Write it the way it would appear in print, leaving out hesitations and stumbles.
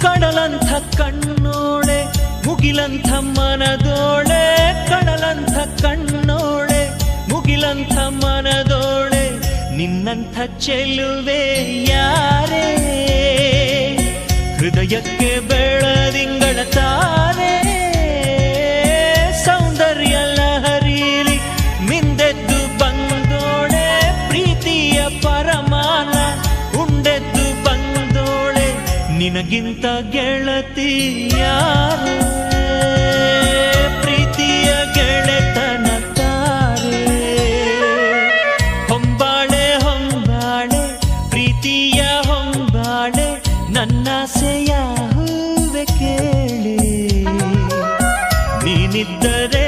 ಕಡಲಂಥ ಕಣ್ಣೋಳೆ ಮುಗಿಲಂಥ ಮನದೋಳೆ, ಕಡಲಂಥ ಕಣ್ಣೋಳೆ ಮುಗಿಲಂಥ ಮನದೋಳೆ, ನಿನ್ನಂಥ ಚೆಲುವೆ ಯಾರೇ, ಹೃದಯಕ್ಕೆ ಬೆಳದಿಂಗಳ ತಾರೆ, ಸೌಂದರ್ಯ ಲಹರೀಲಿ ಮಿಂದೆದ್ದು ಬಂದೋಳೆ, ಪ್ರೀತಿಯ ಪರಮಾನ ಉಂಡೆದ್ದು ಬಂದೋಳೆ, ನಿನಗಿಂತ ಗೆಳತಿ ಯಾರೇ, ಪ್ರೀತಿಯ ಗೆಳೆತನ ತಾರೆ, ಹೊಂಬಾಳೆ ಹೊಂಬಾಳೆ ಪ್ರೀತಿಯ ಹೊಂಬಾಳೆ, ನನ್ನಾಸೆಯ ಹೂವೆ ಕೇಳೆ, ನೀನಿದ್ದರೆ